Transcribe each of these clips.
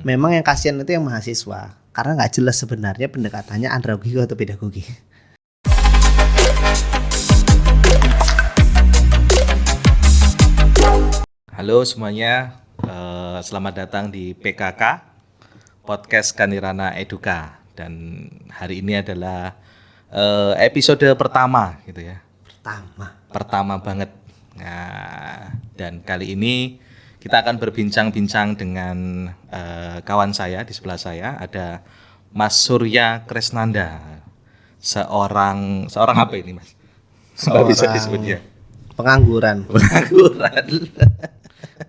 Memang yang kasihan itu yang mahasiswa, karena nggak jelas sebenarnya pendekatannya andragogi atau pedagogi. Halo semuanya, selamat datang di PKK Podcast Kanirana Eduka. Dan hari ini adalah episode pertama gitu ya. Pertama banget. Nah, dan kali ini kita akan berbincang-bincang dengan kawan saya di sebelah saya, ada Mas Surya Kresnanda. Seorang apa ini, Mas? Apa bisa disebutnya? Pengangguran.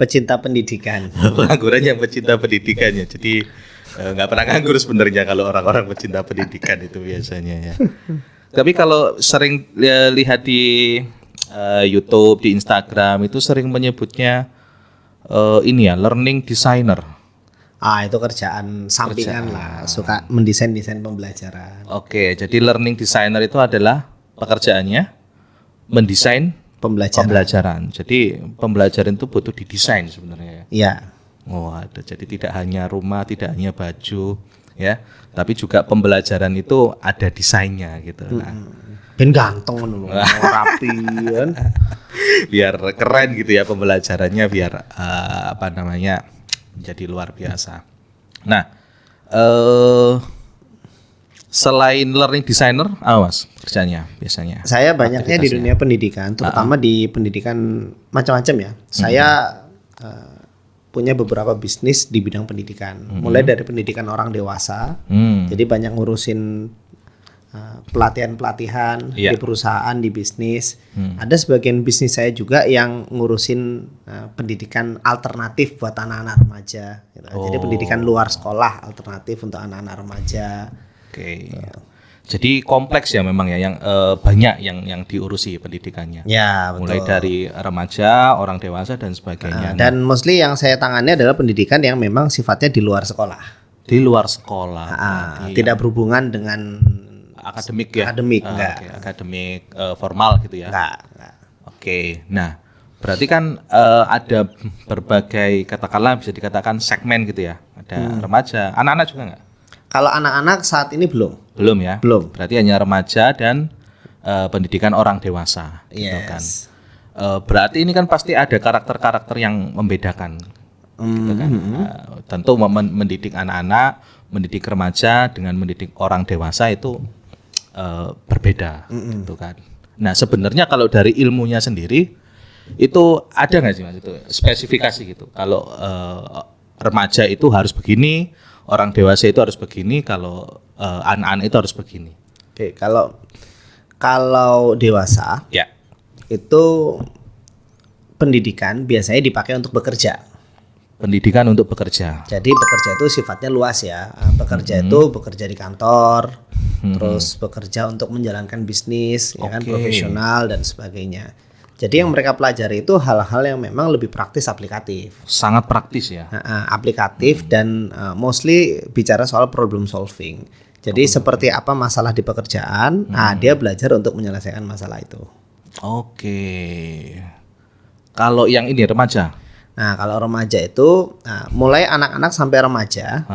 Pecinta pendidikan. Pengangguran yang pecinta pendidikannya. Jadi nggak pernah nganggur sebenarnya kalau orang-orang pecinta pendidikan itu biasanya ya. Tapi kalau sering lihat di YouTube, di Instagram itu sering menyebutnya ini ya, learning designer. Itu kerjaan sampingan lah, suka mendesain pembelajaran. Oke, jadi learning designer itu adalah pekerjaannya mendesain pembelajaran. Jadi pembelajaran itu butuh didesain sebenarnya. Iya. Jadi tidak hanya rumah, tidak hanya baju, ya, tapi juga pembelajaran itu ada desainnya gitu. Ben ganteng loh, rapi kan. Biar keren gitu ya pembelajarannya, biar jadi luar biasa. Nah, selain learning designer, Mas kerjanya biasanya? Saya banyaknya di dunia pendidikan, terutama di pendidikan macam-macam ya. Saya punya beberapa bisnis di bidang pendidikan, mulai dari pendidikan orang dewasa. Jadi banyak ngurusin pelatihan di perusahaan, di bisnis. Ada sebagian bisnis saya juga yang ngurusin pendidikan alternatif buat anak-anak remaja. Gitu. Jadi pendidikan luar sekolah alternatif untuk anak-anak remaja. Oke. Jadi kompleks ya memang ya, yang banyak yang diurusi pendidikannya. Ya, betul. Mulai dari remaja, orang dewasa dan sebagainya. Dan mostly yang saya tangani adalah pendidikan yang memang sifatnya di luar sekolah. Di luar sekolah. Tidak berhubungan dengan akademik ya. Akademik enggak. Akademik formal gitu ya. Enggak. Oke. Nah, berarti kan ada berbagai, katakanlah bisa dikatakan segmen gitu ya. Ada remaja, anak-anak juga enggak? Kalau anak-anak saat ini belum. Belum ya? Belum. Berarti hanya remaja dan pendidikan orang dewasa. Yes. Gitu kan. Berarti ini kan pasti ada karakter-karakter yang membedakan. Gitu kan. Tentu mendidik anak-anak, mendidik remaja dengan mendidik orang dewasa itu berbeda. Gitu kan. Nah sebenarnya kalau dari ilmunya sendiri itu ada nggak sih Mas itu spesifikasi gitu? Kalau remaja itu harus begini, orang dewasa itu harus begini, kalau anak-anak itu harus begini. Oke, kalau dewasa ya, itu pendidikan biasanya dipakai untuk bekerja. Pendidikan untuk bekerja. Jadi bekerja itu sifatnya luas ya. Bekerja itu bekerja di kantor, terus bekerja untuk menjalankan bisnis, ya kan, profesional dan sebagainya. Jadi yang mereka pelajari itu hal-hal yang memang lebih praktis, aplikatif. Sangat praktis ya. Aplikatif dan mostly bicara soal problem solving. Jadi seperti apa masalah di pekerjaan, dia belajar untuk menyelesaikan masalah itu. Oke. Kalau yang ini remaja? Nah kalau remaja itu mulai anak-anak sampai remaja,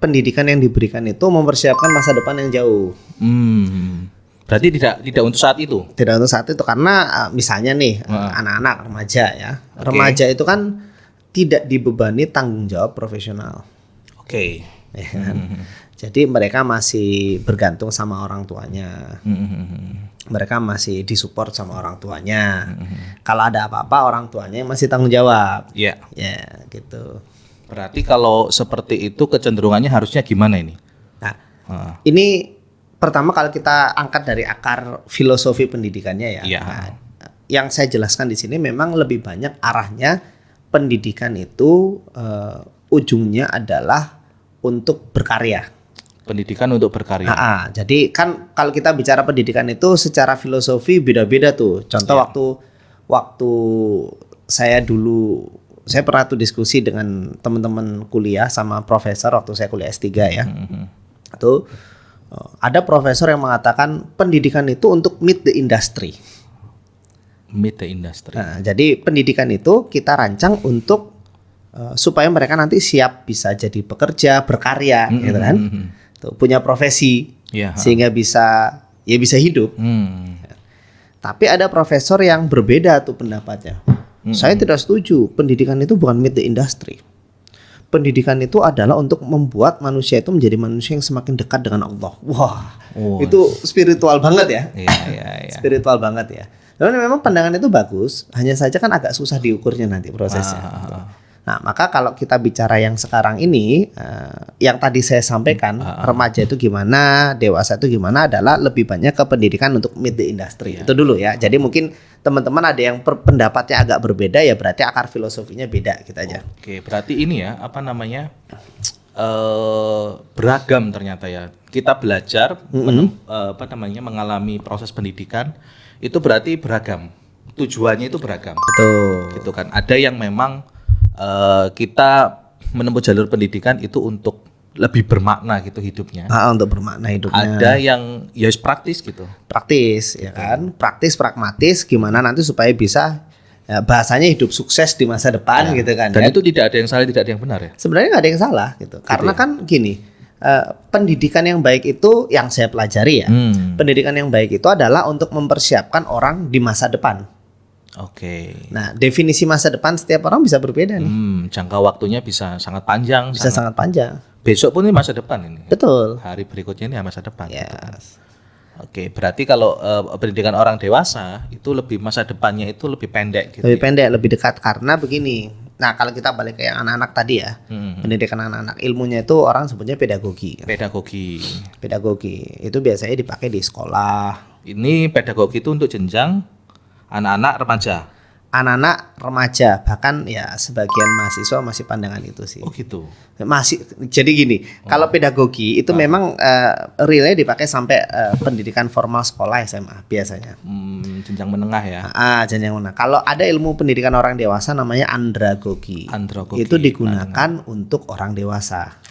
pendidikan yang diberikan itu mempersiapkan masa depan yang jauh. Berarti tidak untuk saat itu? Tidak untuk saat itu karena misalnya nih anak-anak remaja ya. Remaja itu kan tidak dibebani tanggung jawab profesional. Ya kan? Jadi mereka masih bergantung sama orang tuanya. Mereka masih disupport sama orang tuanya. Kalau ada apa-apa orang tuanya yang masih tanggung jawab. Ya gitu. Berarti kalau seperti itu kecenderungannya harusnya gimana ini? Nah, ini pertama kalau kita angkat dari akar filosofi pendidikannya ya. Nah, yang saya jelaskan di sini memang lebih banyak arahnya pendidikan itu ujungnya adalah untuk berkarya. Pendidikan untuk berkarya. Jadi kan kalau kita bicara pendidikan itu secara filosofi beda-beda tuh. Contoh waktu saya dulu, saya pernah tuh diskusi dengan teman-teman kuliah sama profesor waktu saya kuliah S3 ya. Tuh ada profesor yang mengatakan pendidikan itu untuk meet the industry. Meet the industry. Jadi pendidikan itu kita rancang untuk supaya mereka nanti siap bisa jadi pekerja, berkarya, gitu kan, tuh, punya profesi, sehingga bisa hidup. Tapi ada profesor yang berbeda tuh pendapatnya. Saya tidak setuju. Pendidikan itu bukan meet the industry. Pendidikan itu adalah untuk membuat manusia itu menjadi manusia yang semakin dekat dengan Allah. Wah, itu spiritual banget ya. Spiritual banget ya. Dan memang pandangan itu bagus. Hanya saja kan agak susah diukurnya nanti prosesnya. Nah, maka kalau kita bicara yang sekarang ini, yang tadi saya sampaikan, remaja itu gimana, dewasa itu gimana, adalah lebih banyak ke pendidikan untuk meet the industry. Itu dulu ya. Jadi mungkin teman-teman ada yang pendapatnya agak berbeda, ya berarti akar filosofinya beda, gitu aja. Oke, berarti ini ya, apa namanya, beragam ternyata ya. Kita belajar, mengalami proses pendidikan, itu berarti beragam. Tujuannya itu beragam. Betul. Gitu kan. Ada yang memang kita menempuh jalur pendidikan itu untuk lebih bermakna gitu hidupnya. Untuk bermakna hidupnya. Ada yang ya praktis gitu. Praktis, ya kan? Praktis, pragmatis, gimana nanti supaya bisa bahasanya hidup sukses di masa depan, gitu kan. Dan itu tidak ada yang salah, tidak ada yang benar ya. Sebenarnya nggak ada yang salah gitu. Karena kan gini, pendidikan yang baik itu yang saya pelajari ya. Pendidikan yang baik itu adalah untuk mempersiapkan orang di masa depan. Oke. Nah, definisi masa depan setiap orang bisa berbeda nih. Jangka waktunya bisa sangat panjang. Bisa sangat panjang. Besok pun ini masa depan ini. Betul. Hari berikutnya ini masa depan. Yes. Gitu kan. Oke, berarti kalau pendidikan orang dewasa itu lebih masa depannya itu lebih pendek gitu. Lebih pendek, lebih dekat, karena begini. Nah, kalau kita balik ke yang anak-anak tadi ya. Pendidikan anak-anak, ilmunya itu orang sebutnya pedagogi. Pedagogi. Itu biasanya dipakai di sekolah. Ini pedagogi itu untuk jenjang anak-anak remaja, bahkan ya sebagian mahasiswa masih pandangan itu sih. Oh gitu. Masih, jadi gini, kalau pedagogi itu memang realnya dipakai sampai pendidikan formal sekolah SMA biasanya. Jenjang menengah ya. Jenjang menengah. Kalau ada ilmu pendidikan orang dewasa namanya andragogi. Itu digunakan untuk orang dewasa.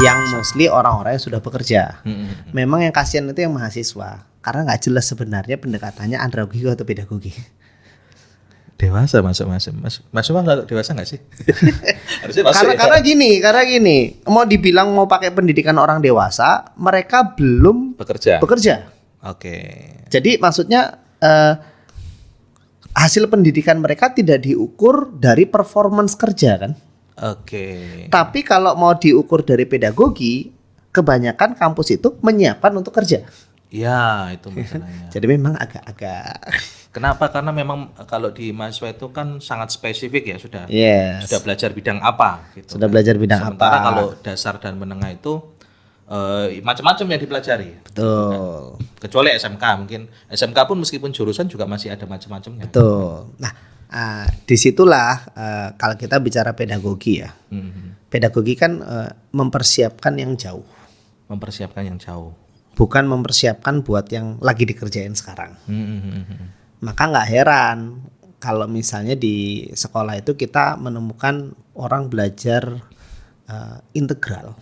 Yang mostly orang-orang yang sudah bekerja. Memang yang kasihan itu yang mahasiswa, karena nggak jelas sebenarnya pendekatannya andragogi atau pedagogi. Dewasa masuk dewasa nggak sih? Harusnya masuk karena gini, mau dibilang mau pakai pendidikan orang dewasa, mereka belum bekerja. Oke. Jadi maksudnya hasil pendidikan mereka tidak diukur dari performance kerja kan? Oke. Tapi kalau mau diukur dari pedagogi, kebanyakan kampus itu menyiapkan untuk kerja. Ya, itu masalahnya. Jadi memang agak-agak. Kenapa? Karena memang kalau di mahasiswa itu kan sangat spesifik ya, sudah belajar bidang apa gitu. Sementara kalau dasar dan menengah itu macam-macam yang dipelajari. Betul. Kecuali SMK, mungkin SMK pun meskipun jurusan juga masih ada macam-macamnya. Betul. Nah, disitulah kalau kita bicara pedagogi ya. Pedagogi kan mempersiapkan yang jauh. Bukan mempersiapkan buat yang lagi dikerjain sekarang. Maka nggak heran kalau misalnya di sekolah itu kita menemukan orang belajar integral.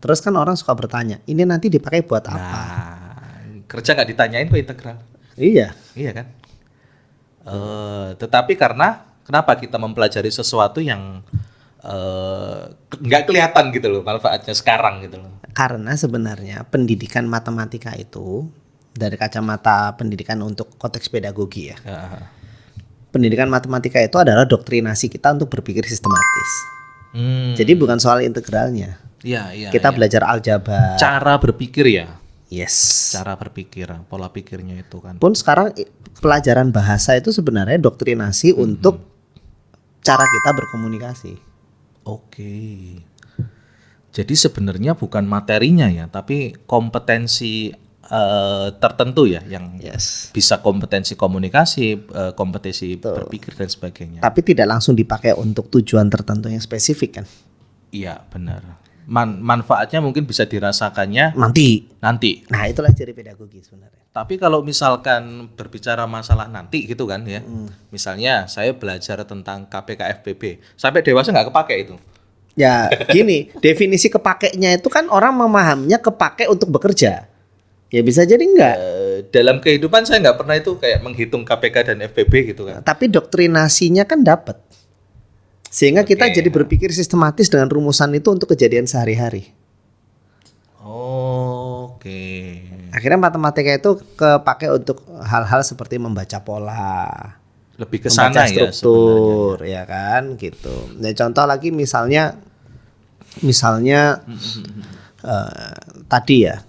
Terus kan orang suka bertanya, ini nanti dipakai buat apa? Kerja nggak ditanyain kok integral. Iya kan. Tetapi kenapa kita mempelajari sesuatu yang nggak kelihatan gitu loh manfaatnya sekarang gitu loh. Karena sebenarnya pendidikan matematika itu dari kacamata pendidikan untuk konteks pedagogi ya. Pendidikan matematika itu adalah doktrinasi kita untuk berpikir sistematis. Jadi bukan soal integralnya. Kita belajar aljabar. Cara berpikir ya. Yes. Cara berpikir, pola pikirnya itu kan. Pun sekarang pelajaran bahasa itu sebenarnya doktrinasi untuk cara kita berkomunikasi. Oke. Jadi sebenarnya bukan materinya ya, tapi kompetensi tertentu ya yang bisa kompetensi komunikasi, kompetensi berpikir dan sebagainya. Tapi tidak langsung dipakai untuk tujuan tertentu yang spesifik kan? Iya benar. Manfaatnya mungkin bisa dirasakannya nanti. Nah itulah ciri pedagogi sebenarnya. Tapi kalau misalkan berbicara masalah nanti gitu kan ya, misalnya saya belajar tentang KPK FPB, sampai dewasa nggak kepake itu. Ya gini, definisi kepakainya itu kan orang memahaminya kepake untuk bekerja. Ya bisa jadi enggak. Dalam kehidupan saya nggak pernah itu kayak menghitung KPK dan FPB gitu kan. Tapi doktrinasinya kan dapat. Sehingga kita Oke. jadi berpikir sistematis dengan rumusan itu untuk kejadian sehari-hari. Oke. Akhirnya matematika itu kepake untuk hal-hal seperti membaca pola, Lebih ke membaca sana ya struktur, sebenarnya. ya kan, gitu. Nah, contoh lagi misalnya tadi ya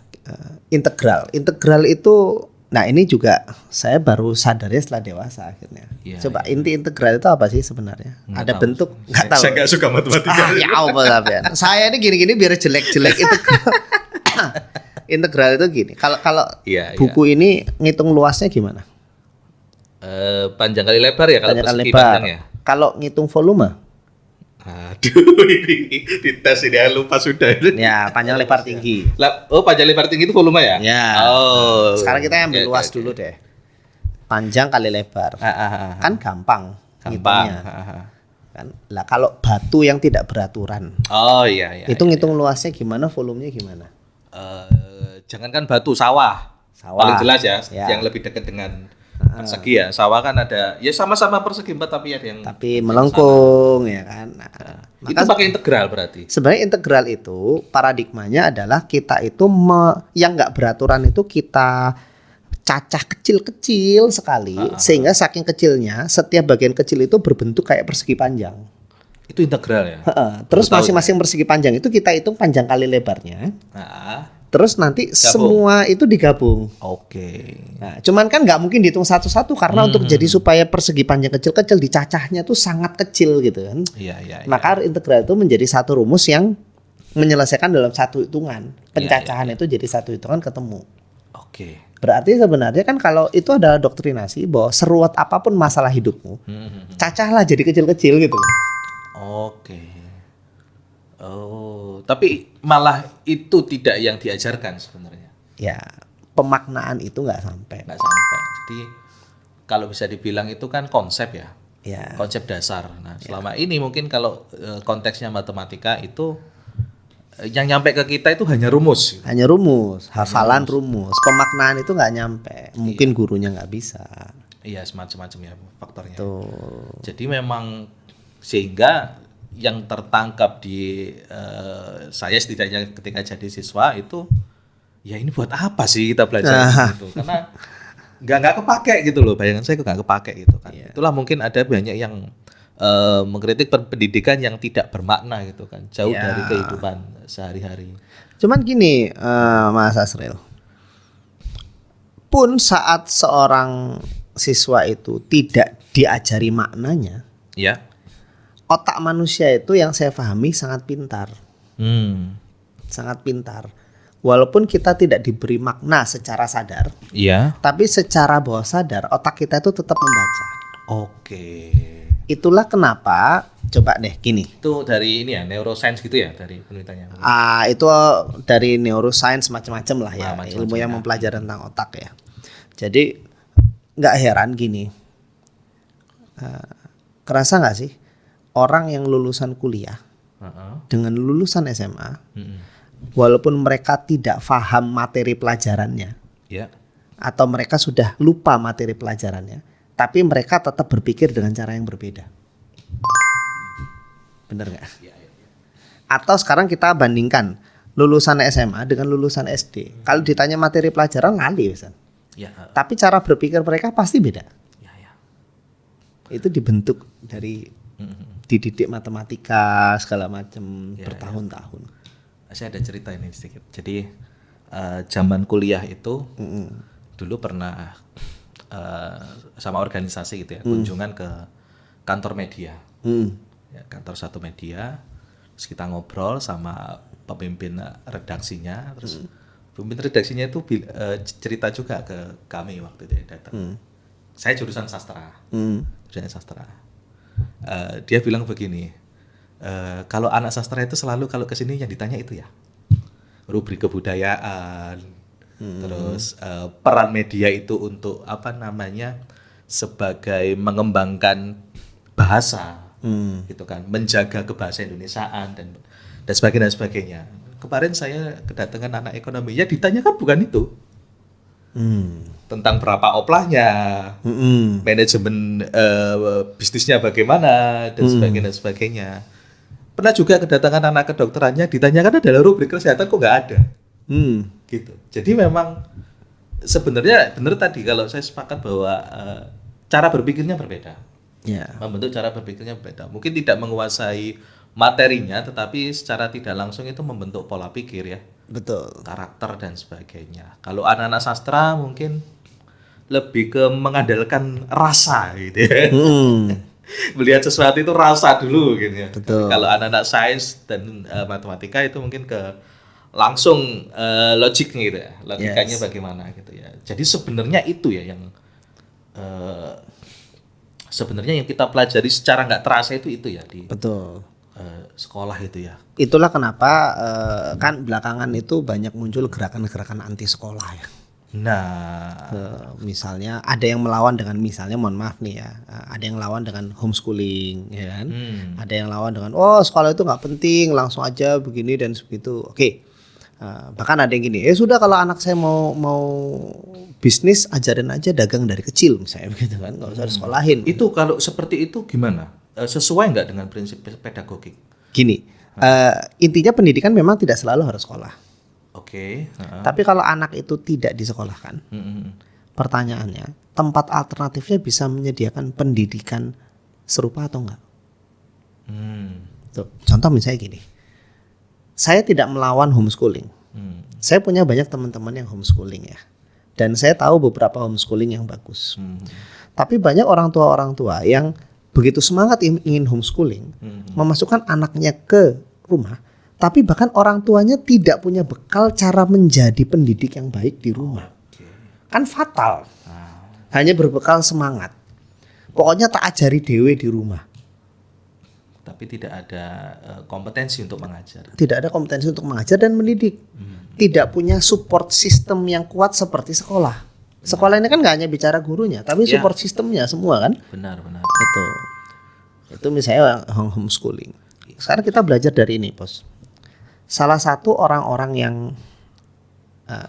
integral. Integral itu, nah ini juga saya baru sadarnya setelah dewasa akhirnya. Iya, Coba inti integral itu apa sih sebenarnya? Nggak Ada tahu. bentuk nggak tahu. Saya nggak suka matematika. Ya Allah sampean. Saya ini gini-gini biar jelek-jelek itu. Integral itu gini. Kalau Iya, buku ini ngitung luasnya gimana? Panjang kali lebar ya kalau Panjang kali persegi lebar. panjang ya. Kalau ngitung volume, Aduh, ini dites ini lupa sudah. ya panjang lebar tinggi. Oh, panjang lebar tinggi itu volume ya? Ya. Oh. Sekarang kita ambil Oke, luas oke, dulu oke. deh. Panjang kali lebar. Kan gampang Gampang. ngitungnya. Kan. Lah kalau batu yang tidak beraturan, Oh iya iya. itu ngitung luasnya gimana, volumenya gimana? Jangankan batu, sawah. Sawah. Paling jelas ya, Ya. yang lebih dekat dengan persegi ya. Sawah kan ada, ya sama-sama persegi empat tapi ada yang Tapi melengkung ya kan. Nah, itu pakai integral berarti. sebenarnya integral itu paradigmanya adalah kita itu yang nggak beraturan itu kita cacah kecil-kecil sekali sehingga saking kecilnya setiap bagian kecil itu berbentuk kayak persegi panjang. Itu integral ya. Terus Tahu. masing-masing persegi panjang itu kita hitung panjang kali lebarnya. Nah, Terus nanti semua itu digabung. oke. Nah, cuman kan nggak mungkin dihitung satu-satu karena untuk jadi supaya persegi panjang kecil-kecil dicacahnya tuh sangat kecil gitu kan. Iya iya. iya. Maka integral itu menjadi satu rumus yang menyelesaikan dalam satu hitungan. Pencacahan itu jadi satu hitungan ketemu. Oke. Berarti sebenarnya kan kalau itu adalah doktrinasi bahwa seruat apapun masalah hidupmu, cacahlah jadi kecil-kecil gitu. Oke. Oh, tapi malah itu tidak yang diajarkan sebenarnya. Ya, pemaknaan itu nggak sampai. Nggak sampai. Jadi kalau bisa dibilang itu kan konsep ya. Ya, Konsep dasar. Nah, selama ini mungkin kalau konteksnya matematika itu yang nyampe ke kita itu hanya rumus. hanya rumus, hafalan rumus, pemaknaan itu nggak nyampe. Mungkin gurunya nggak bisa. Iya, semacam-macam ya faktornya. Tuh. Jadi memang sehingga yang tertangkap di saya setidaknya ketika jadi siswa itu ya ini buat apa sih kita belajar gitu, karena nggak kepake gitu loh, bayangan saya kok nggak kepake gitu kan. Itulah mungkin ada banyak yang mengkritik pendidikan yang tidak bermakna gitu kan, jauh dari kehidupan sehari-hari. Cuman gini, Mas Asril, pun saat seorang siswa itu tidak diajari maknanya, Ya. otak manusia itu yang saya pahami sangat pintar, sangat pintar. Walaupun kita tidak diberi makna secara sadar, Iya. tapi secara bawah sadar otak kita itu tetap membaca. Oke. Itulah kenapa, coba deh gini. Itu dari ini ya, neuroscience gitu ya, dari penelitiannya. Itu dari neuroscience macam-macam lah ya, Macam-macam ilmu yang ya. mempelajari tentang otak ya. Jadi nggak heran gini, kerasa nggak sih orang yang lulusan kuliah dengan lulusan SMA, walaupun mereka tidak paham materi pelajarannya Ya. atau mereka sudah lupa materi pelajarannya, tapi mereka tetap berpikir dengan cara yang berbeda. Bener nggak? Atau sekarang kita bandingkan lulusan SMA dengan lulusan SD. Kalau ditanya materi pelajaran lali, Ustaz. Ya. Tapi cara berpikir mereka pasti beda. Ya, ya. Itu dibentuk dari dididik matematika segala macam bertahun-tahun. Saya ada cerita ini sedikit. Jadi zaman kuliah itu dulu pernah sama organisasi gitu ya, kunjungan ke kantor media. Ya, kantor satu media. Terus kita ngobrol sama pemimpin redaksinya, terus pemimpin redaksinya itu cerita juga ke kami waktu itu ya, datang. Saya jurusan sastra. Jurusan sastra. Dia bilang begini, kalau anak sastra itu selalu kalau kesini yang ditanya itu ya rubrik kebudayaan, terus peran media itu untuk apa namanya sebagai mengembangkan bahasa, gitu kan, menjaga kebahasa Indonesiaan dan sebagainya. Kemarin saya kedatangan anak ekonomi, ya ditanyakan bukan itu. tentang berapa oplahnya, manajemen bisnisnya bagaimana dan sebagainya. Pernah juga kedatangan anak kedokterannya ditanyakan adalah rubrik kesehatan kok nggak ada, gitu. Jadi memang sebenarnya benar tadi kalau saya sepakat bahwa cara berpikirnya berbeda, membentuk cara berpikirnya berbeda. Mungkin tidak menguasai materinya, tetapi secara tidak langsung itu membentuk pola pikir ya, betul, karakter dan sebagainya. Kalau anak-anak sastra mungkin lebih ke mengandalkan rasa gitu ya. Melihat sesuatu itu rasa dulu gitu ya. Kalau anak-anak sains dan matematika itu mungkin ke langsung logiknya gitu ya, logikanya bagaimana gitu ya. Jadi sebenarnya itu ya yang sebenarnya yang kita pelajari secara nggak terasa itu ya di sekolah itu ya. Itulah kenapa kan belakangan itu banyak muncul gerakan-gerakan anti sekolah ya. Nah, misalnya ada yang melawan dengan misalnya mohon maaf nih ya, ada yang lawan dengan homeschooling ya kan, ada yang lawan dengan sekolah itu nggak penting, langsung aja begini dan begitu. Oke. Bahkan ada yang gini, sudah kalau anak saya mau bisnis ajarin aja dagang dari kecil misalnya begitu kan, nggak usah disekolahin. Itu kalau seperti itu gimana? Sesuai nggak dengan prinsip pedagogik? Gini, intinya pendidikan memang tidak selalu harus sekolah. Oke. Tapi kalau anak itu tidak disekolahkan, pertanyaannya, tempat alternatifnya bisa menyediakan pendidikan serupa atau enggak? Tuh, contoh misalnya gini, saya tidak melawan homeschooling. Saya punya banyak teman-teman yang homeschooling ya, dan saya tahu beberapa homeschooling yang bagus. Tapi banyak orang tua yang begitu semangat ingin homeschooling, memasukkan anaknya ke rumah. Tapi bahkan orang tuanya tidak punya bekal cara menjadi pendidik yang baik di rumah. Kan fatal. Hanya berbekal semangat. Pokoknya tak ajari dewe di rumah. Tapi tidak ada kompetensi untuk mengajar. Tidak ada kompetensi untuk mengajar dan mendidik. Tidak punya support system yang kuat seperti sekolah. Sekolah ini kan gak hanya bicara gurunya, tapi support sistemnya semua kan. Benar. Itu misalnya homeschooling. Sekarang kita belajar dari ini, Bos. Salah satu orang-orang yang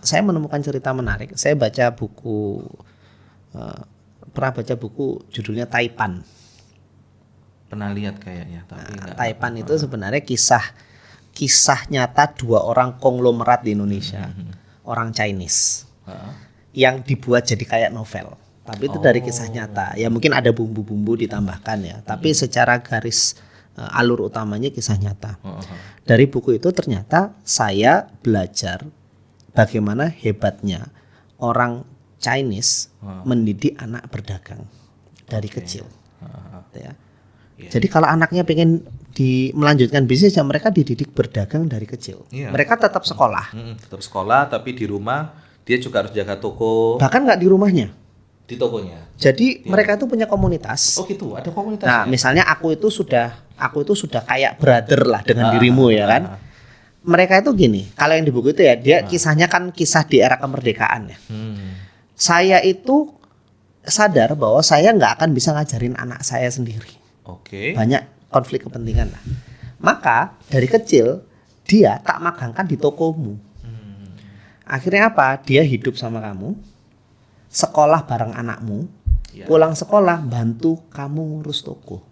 saya menemukan cerita menarik. Saya baca buku, pernah baca buku judulnya Taipan. Pernah lihat kayaknya. Tapi Taipan itu sebenarnya kisah nyata dua orang konglomerat di Indonesia, orang Chinese, yang dibuat jadi kayak novel. Tapi itu dari kisah nyata. Ya mungkin ada bumbu-bumbu ditambahkan ya. Tapi secara garis alur utamanya kisah nyata. Dari buku itu ternyata saya belajar bagaimana hebatnya orang Chinese mendidik anak berdagang dari kecil. Ya. Jadi kalau anaknya pengen melanjutkan bisnis, ya mereka dididik berdagang dari kecil. Mereka tetap sekolah. Tetap sekolah, tapi di rumah dia juga harus jaga toko. Bahkan nggak di rumahnya. Di tokonya. Jadi mereka itu punya komunitas. Oh gitu, ada komunitas. Nah, misalnya aku itu sudah kayak brother lah dengan dirimu ya kan. Mereka itu gini, kalau yang di buku itu ya dia kisahnya kan kisah di era kemerdekaan ya. Saya itu sadar bahwa saya nggak akan bisa ngajarin anak saya sendiri. Banyak konflik kepentingan lah. Maka dari kecil dia tak magangkan di tokomu. Akhirnya apa? Dia hidup sama kamu. Sekolah bareng anakmu, pulang sekolah bantu kamu ngurus toko,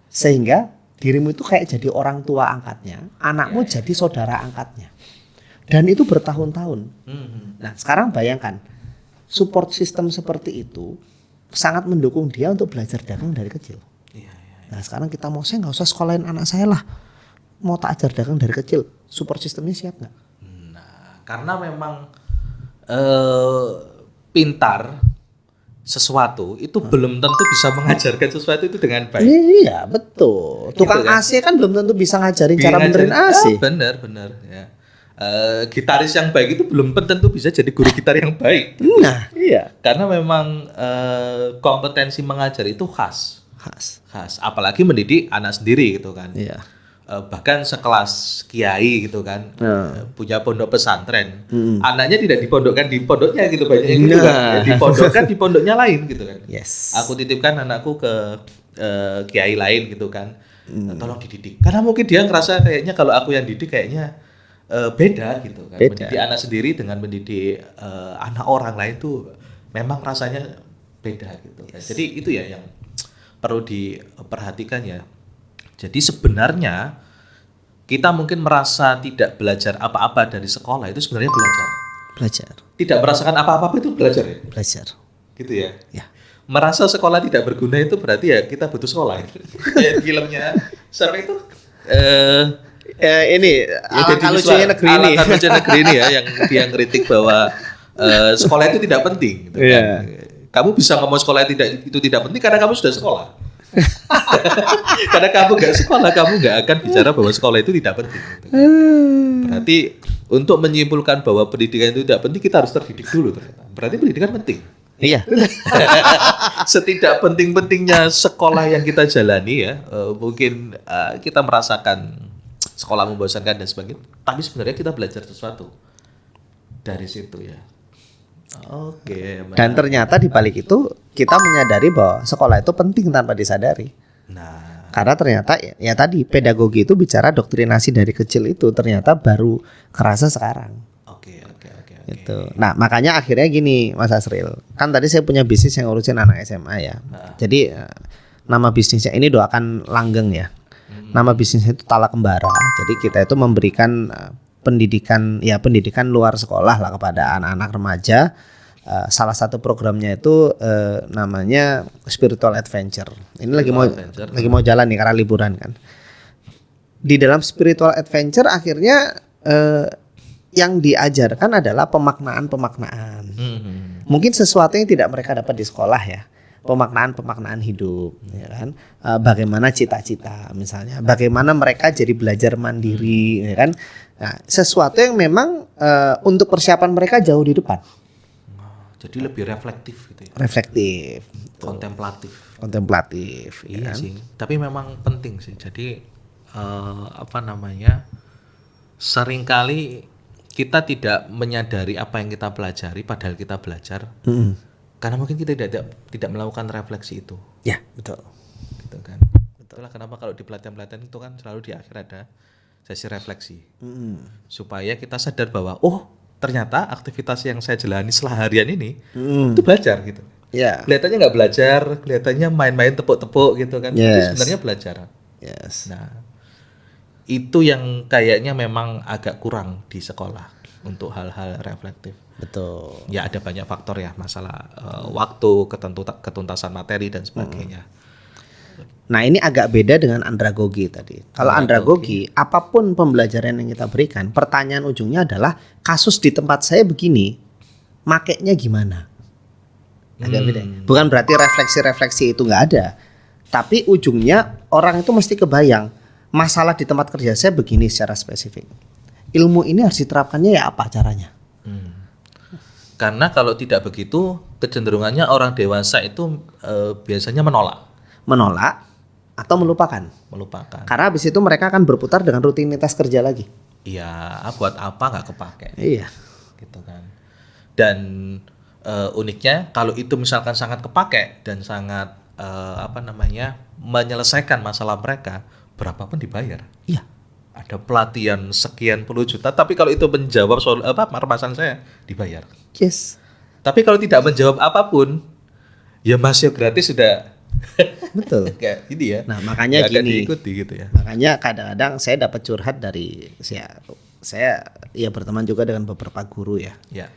sehingga dirimu itu kayak jadi orang tua angkatnya, anakmu jadi saudara angkatnya, dan itu bertahun-tahun. Nah sekarang bayangkan, support system seperti itu sangat mendukung dia untuk belajar dagang dari kecil. Nah sekarang kita mau, saya nggak usah sekolahin anak saya lah, mau tak ajar dagang dari kecil, support systemnya siap nggak? Nah karena memang pintar sesuatu itu belum tentu bisa mengajarkan sesuatu itu dengan baik. Iya betul. Tukang gitu, AC kan belum tentu bisa ngajarin cara benerin AC. Benar ya. Gitaris yang baik itu belum tentu bisa jadi guru gitar yang baik. Nah iya. Karena memang kompetensi mengajar itu khas. Apalagi mendidik anak sendiri gitu kan. Iya. Bahkan sekelas kiai gitu kan, punya pondok pesantren, anaknya tidak dipondokkan di pondoknya gitu banyaknya gitu kan, dipondokkan di pondoknya lain gitu kan. Aku titipkan anakku ke kiai lain gitu kan, tolong dididik, karena mungkin dia ngerasa kayaknya kalau aku yang didik kayaknya beda gitu kan. Beda. Mendidik anak sendiri dengan mendidik anak orang lain tuh memang rasanya beda gitu kan. Jadi itu ya yang perlu diperhatikan ya. Jadi sebenarnya kita mungkin merasa tidak belajar apa-apa dari sekolah itu sebenarnya belajar. Tidak merasakan apa-apa itu belajar ya? Belajar. Gitu ya? Ya. Merasa sekolah tidak berguna itu berarti ya kita butuh sekolah. Kayak filmnya siapa itu? Ini alangkah lucunya negeri ini. Alangkah lucunya negeri ini ya yang dia ngeritik bahwa sekolah itu tidak penting. Gitu kan. Kamu bisa ngomong sekolah itu tidak penting karena kamu sudah sekolah. Karena kamu nggak sekolah, kamu nggak akan bicara bahwa sekolah itu tidak penting. Gitu. Berarti untuk menyimpulkan bahwa pendidikan itu tidak penting, kita harus terdidik dulu ternyata. Berarti pendidikan penting. Iya. Setidak penting-pentingnya sekolah yang kita jalani ya, mungkin kita merasakan sekolah membosankan dan sebagainya, tapi sebenarnya kita belajar sesuatu dari situ ya. Oke. Dan ternyata di balik itu kita menyadari bahwa sekolah itu penting tanpa disadari. Nah, karena ternyata ya tadi pedagogi itu bicara doktrinasi dari kecil itu ternyata baru kerasa sekarang. Oke. Gitu. Nah, makanya akhirnya gini Mas Asril. Kan tadi saya punya bisnis yang ngurusin anak SMA ya. Jadi nama bisnisnya ini Doakan Langgeng ya. Nama bisnisnya itu Tala Kembara. Jadi kita itu memberikan pendidikan luar sekolah lah kepada anak-anak remaja. Salah satu programnya itu namanya Spiritual Adventure. Ini lagi mau jalan nih karena liburan kan. Di dalam Spiritual Adventure akhirnya yang diajarkan adalah pemaknaan. Mungkin sesuatu yang tidak mereka dapat di sekolah ya. Pemaknaan hidup, ya kan? Bagaimana cita-cita, misalnya, bagaimana mereka jadi belajar mandiri, ya kan? Nah, sesuatu yang memang untuk persiapan mereka jauh di depan. Jadi lebih reflektif gitu ya. Reflektif, kontemplatif. Iya kan? sih. Tapi memang penting sih. Jadi seringkali kita tidak menyadari apa yang kita pelajari, padahal kita belajar. Karena mungkin kita tidak melakukan refleksi itu. Ya, betul. Gitu kan. Itulah kenapa kalau di pelatihan-pelatihan itu kan selalu di akhir ada sesi refleksi. Supaya kita sadar bahwa ternyata aktivitas yang saya jalani seharian ini itu belajar gitu. Ya. Kelihatannya nggak belajar, kelihatannya main-main tepuk-tepuk gitu kan. Tapi sebenarnya belajar. Yes. Nah, itu yang kayaknya memang agak kurang di sekolah untuk hal-hal reflektif. Betul. Ya ada banyak faktor ya, masalah waktu, ketuntasan materi dan sebagainya. Nah ini agak beda dengan andragogi tadi. Kalau andragogi, apapun pembelajaran yang kita berikan, pertanyaan ujungnya adalah kasus di tempat saya begini, makainya gimana? Agak beda. Bukan berarti refleksi-refleksi itu nggak ada, tapi ujungnya orang itu mesti kebayang masalah di tempat kerja saya begini secara spesifik. Ilmu ini harus diterapkannya ya apa caranya? Karena kalau tidak begitu, kecenderungannya orang dewasa itu biasanya menolak atau melupakan. Karena habis itu mereka akan berputar dengan rutinitas kerja lagi. Iya, buat apa nggak kepake? Iya. Gitu kan. Dan uniknya kalau itu misalkan sangat kepake dan sangat menyelesaikan masalah mereka, berapapun dibayar. Iya. Ada pelatihan sekian puluh juta, tapi kalau itu menjawab soal permasalahan saya, dibayar. Yes. Tapi kalau tidak menjawab apapun, ya masih gratis sudah. Betul. Kayak gini ya. Nah makanya gini. Diikuti gitu ya. Makanya kadang-kadang saya dapat curhat dari saya berteman juga dengan beberapa guru ya. Ya.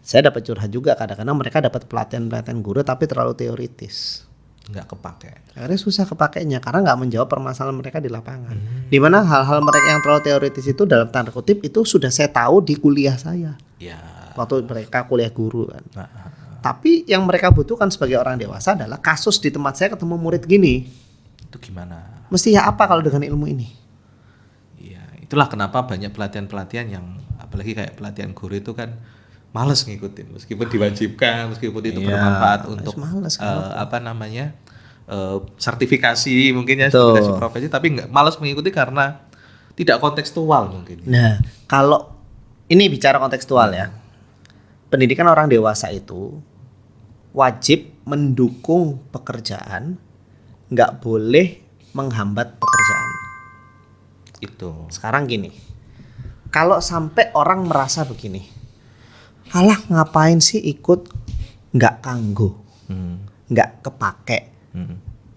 Saya dapat curhat juga kadang-kadang mereka dapat pelatihan guru tapi terlalu teoritis. Nggak kepake. Akhirnya susah kepakainya karena nggak menjawab permasalahan mereka di lapangan. Dimana hal-hal mereka yang terlalu teoritis itu dalam tanda kutip itu sudah saya tahu di kuliah saya. Ya. Waktu mereka kuliah guru kan. Tapi yang mereka butuhkan sebagai orang dewasa adalah kasus di tempat saya ketemu murid gini. Itu gimana? Mesti ya apa kalau dengan ilmu ini? Iya, itulah kenapa banyak pelatihan-pelatihan yang apalagi kayak pelatihan guru itu kan males ngikutin meskipun diwajibkan, meskipun itu bermanfaat untuk sertifikasi mungkin ya, sertifikasi profesi, tapi nggak males mengikuti karena tidak kontekstual mungkin. Nah, kalau ini bicara kontekstual ya, pendidikan orang dewasa itu wajib mendukung pekerjaan, nggak boleh menghambat pekerjaan. Itu. Sekarang gini, kalau sampai orang merasa begini, alah ngapain sih ikut nggak kanggo, nggak kepake,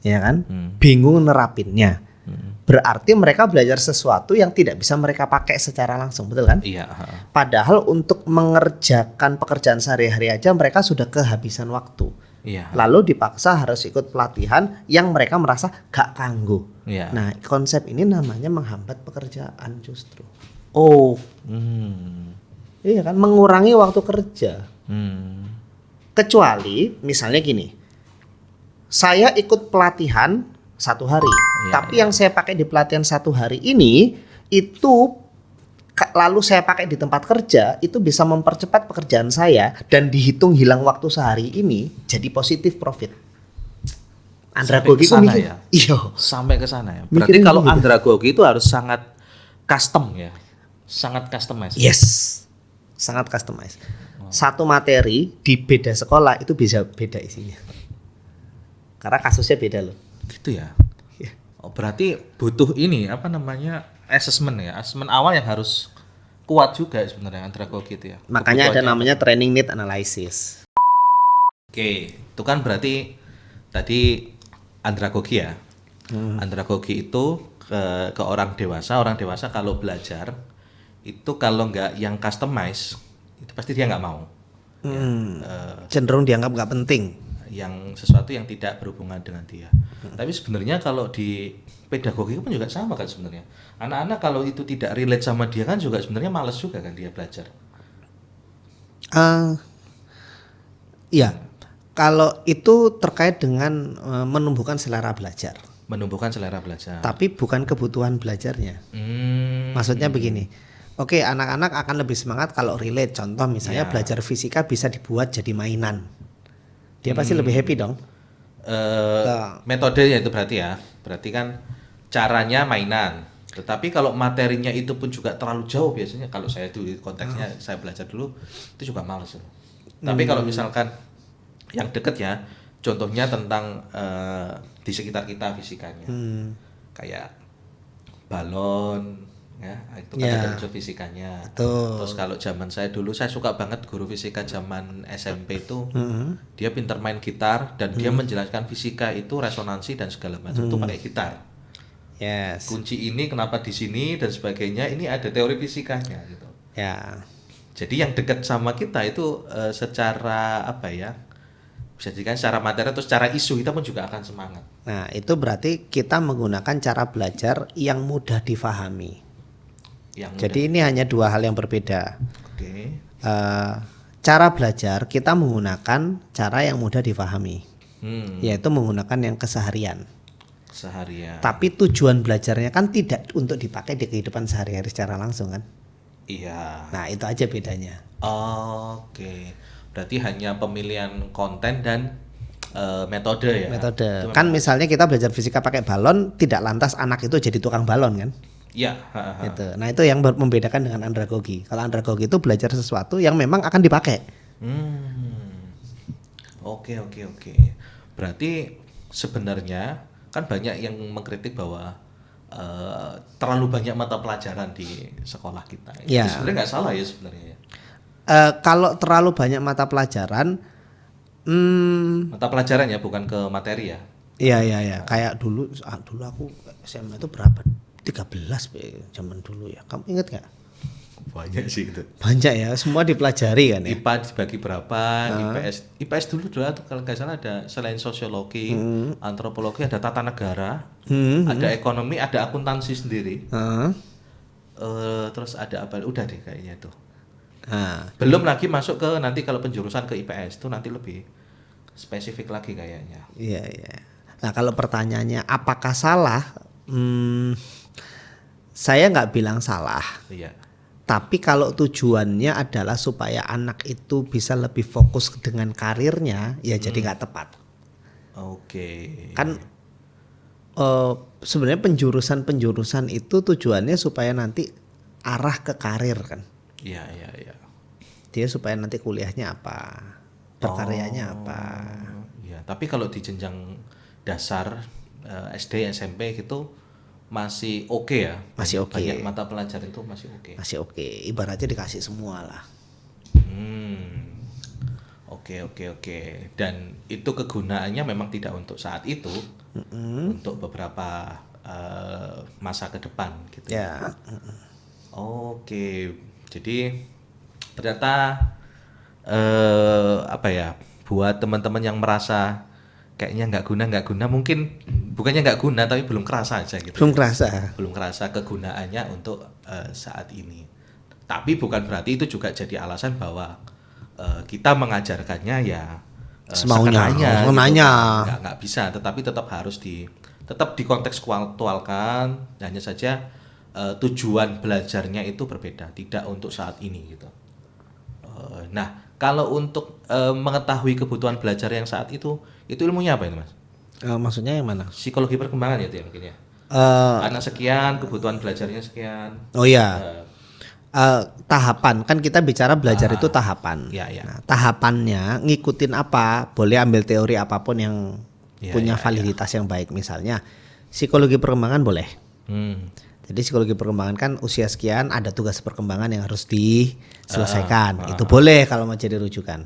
ya kan? Bingung nerapinnya. Berarti mereka belajar sesuatu yang tidak bisa mereka pakai secara langsung, betul kan? Iya. Padahal untuk mengerjakan pekerjaan sehari-hari aja mereka sudah kehabisan waktu. Iya. Lalu dipaksa harus ikut pelatihan yang mereka merasa gak kanggo. Iya. Nah, konsep ini namanya menghambat pekerjaan justru. Oh, iya kan, mengurangi waktu kerja. Kecuali misalnya gini, saya ikut pelatihan 1 hari, tapi yang saya pakai di pelatihan 1 hari ini itu lalu saya pakai di tempat kerja, itu bisa mempercepat pekerjaan saya dan dihitung hilang waktu sehari ini jadi positif profit. Andragogi itu mikir, ya. Iya, Sampai ke sana ya. Berarti Mikirin kalau gitu. andragogi itu harus sangat custom ya. Sangat customize. Yes, sangat customize. Satu materi di beda sekolah itu bisa beda isinya. Karena kasusnya beda loh. Gitu ya. Iya. Oh, berarti butuh ini apa namanya assessment ya. Assessment awal yang harus kuat juga sebenarnya andragogi itu ya. Makanya ada Kebutuhannya namanya training need analysis. Oke, itu kan berarti tadi andragogi ya. Andragogi itu ke orang dewasa kalau belajar itu kalau nggak yang customize itu pasti dia nggak mau. Cenderung dianggap nggak penting. Yang sesuatu yang tidak berhubungan dengan dia. Tapi sebenarnya kalau di pedagogi pun juga sama kan sebenarnya. Anak-anak kalau itu tidak relate sama dia kan juga sebenarnya malas juga kan dia belajar. Iya, kalau itu terkait dengan menumbuhkan selera belajar, Menumbuhkan selera belajar. tapi bukan kebutuhan belajarnya. Maksudnya begini, oke, anak-anak akan lebih semangat kalau relate. Contoh misalnya belajar fisika bisa dibuat jadi mainan, dia pasti lebih happy dong. Metodenya itu berarti kan caranya mainan. Tetapi kalau materinya itu pun juga terlalu jauh biasanya kalau saya dulu konteksnya saya belajar dulu itu juga males. Tapi kalau misalkan yang deket ya, contohnya tentang di sekitar kita fisikanya, kayak balon, ya itu kan ada unsur fisikanya. Betul. Terus kalau zaman saya dulu saya suka banget guru fisika zaman SMP itu, dia pintar main gitar dan dia menjelaskan fisika itu resonansi dan segala macam itu pakai gitar. Yes. Kunci ini kenapa di sini dan sebagainya, ini ada teori fisikanya gitu. Ya. Jadi yang dekat sama kita itu secara apa ya, bisa dikatakan secara materi atau secara isu kita pun juga akan semangat. Nah, itu berarti kita menggunakan cara belajar yang mudah difahami. Jadi ini hanya 2 hal yang berbeda. Oke. Cara belajar kita menggunakan cara yang mudah difahami, yaitu menggunakan yang keseharian. Tapi tujuan belajarnya kan tidak untuk dipakai di kehidupan sehari-hari secara langsung kan? Iya. Nah, itu aja bedanya. Oke. Berarti hanya pemilihan konten dan metode ya. Metode. Kan misalnya kita belajar fisika pakai balon, tidak lantas anak itu jadi tukang balon kan? Iya. Itu. Nah, itu yang membedakan dengan andragogi. Kalau andragogi itu belajar sesuatu yang memang akan dipakai. Oke. Berarti sebenarnya kan banyak yang mengkritik bahwa terlalu banyak mata pelajaran di sekolah kita. Ya. Itu sebenarnya nggak salah ya sebenarnya. Kalau terlalu banyak mata pelajaran, Mata pelajaran ya, bukan ke materi ya. Iya. Kayak dulu aku SMA itu berapa? 13 zaman dulu ya. Kamu ingat nggak? Banyak sih itu. Banyak ya, semua dipelajari kan ya. IPA dibagi berapa, IPS dulu tuh kalau nggak salah ada selain sosiologi, antropologi, ada tata negara, ada ekonomi, ada akuntansi sendiri. Terus ada apa? Udah deh kayaknya itu. Belum lagi masuk ke nanti kalau penjurusan ke IPS itu nanti lebih spesifik lagi kayaknya. Iya. Nah, kalau pertanyaannya apakah salah? Saya nggak bilang salah. Iya. Tapi kalau tujuannya adalah supaya anak itu bisa lebih fokus dengan karirnya, ya jadi nggak tepat. Oke. Kan sebenarnya penjurusan itu tujuannya supaya nanti arah ke karir kan. Iya. Dia supaya nanti kuliahnya apa, berkaryanya apa. Iya. Tapi kalau di jenjang dasar SD, SMP gitu masih oke ya. Masih oke. Banyak mata pelajaran itu masih oke. Masih oke. Ibaratnya dikasih semua lah. Oke. Dan itu kegunaannya memang tidak untuk saat itu, untuk beberapa masa ke depan gitu. Ya. Oke, jadi ternyata apa ya, buat teman-teman yang merasa kayaknya nggak guna, mungkin bukannya nggak guna tapi belum kerasa aja gitu. Belum kerasa Kegunaannya untuk saat ini. Tapi bukan berarti itu juga jadi alasan bahwa kita mengajarkannya ya semaunya. gitu. Nggak bisa, tetapi tetap harus tetap dikontekstualkan. Hanya saja tujuan belajarnya itu berbeda, tidak untuk saat ini gitu. Nah, kalau untuk mengetahui kebutuhan belajar yang saat itu ilmunya apa itu, Mas? Maksudnya yang mana? Psikologi perkembangan ya itu ya mungkin ya. Anak sekian, kebutuhan belajarnya sekian. Oh iya. Tahapan, kan kita bicara belajar itu tahapan. Ya. Nah, tahapannya ngikutin apa? Boleh ambil teori apapun yang punya validitas yang baik. Misalnya psikologi perkembangan boleh. Jadi psikologi perkembangan kan usia sekian ada tugas perkembangan yang harus diselesaikan. Itu boleh kalau mau jadi rujukan.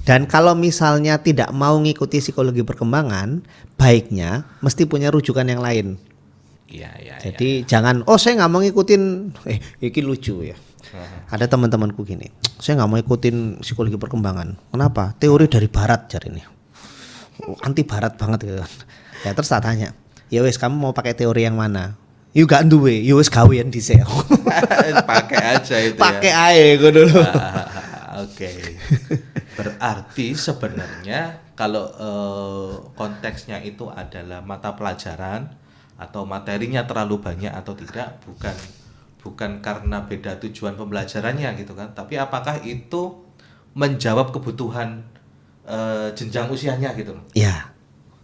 Dan kalau misalnya tidak mau ngikuti psikologi perkembangan, baiknya mesti punya rujukan yang lain. Jadi jangan, saya nggak mau ngikutin, ini lucu ya. Ada teman-temanku gini, saya nggak mau ngikutin psikologi perkembangan. Kenapa? Teori dari Barat jadi ini, anti Barat banget gitu. Ya terus tak tanya, ya wes kamu mau pakai teori yang mana? Yuk gak duwe, ya wes gawean dhisik. Pakai aja itu. Pakai aja gue dulu. Oke. Berarti sebenarnya kalau konteksnya itu adalah mata pelajaran atau materinya terlalu banyak atau tidak, bukan karena beda tujuan pembelajarannya gitu kan, tapi apakah itu menjawab kebutuhan jenjang usianya gitu. Iya.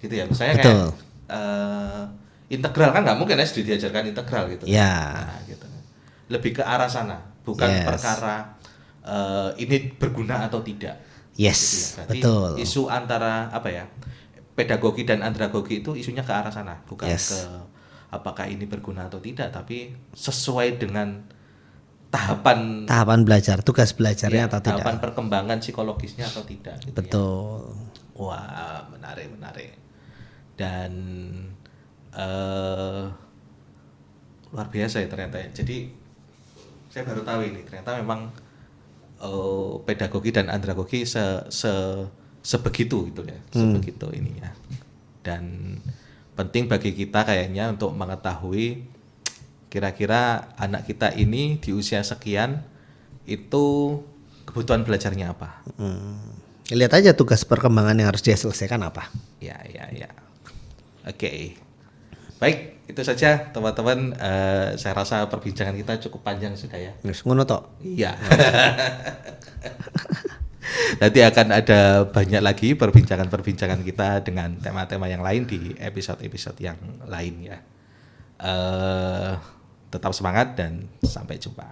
Gitu ya, misalnya betul. Kayak integral kan nggak mungkin SD diajarkan integral gitu. Iya. Nah, gitu. Lebih ke arah sana, bukan perkara ini berguna atau tidak. Yes, gitu ya. Berarti betul. isu antara apa ya, pedagogi dan andragogi itu isunya ke arah sana, bukan ke apakah ini berguna atau tidak, tapi sesuai dengan tahapan belajar, tugas belajarnya atau tidak, tahapan perkembangan psikologisnya atau tidak gitu. Betul. Wah, menarik dan luar biasa ya ternyata ya. Jadi saya baru tahu ini ternyata memang pedagogi dan andragogi sebegitu gitu ya, sebegitu ini ya. Dan penting bagi kita kayaknya untuk mengetahui kira-kira anak kita ini di usia sekian itu kebutuhan belajarnya apa. Lihat aja tugas perkembangan yang harus dia selesaikan apa. Ya. Oke. Baik, itu saja teman-teman. Saya rasa perbincangan kita cukup panjang sudah ya. Yes, ngono tok. Iya. Nanti akan ada banyak lagi perbincangan kita dengan tema-tema yang lain di episode-episode yang lain ya. Tetap semangat dan sampai jumpa.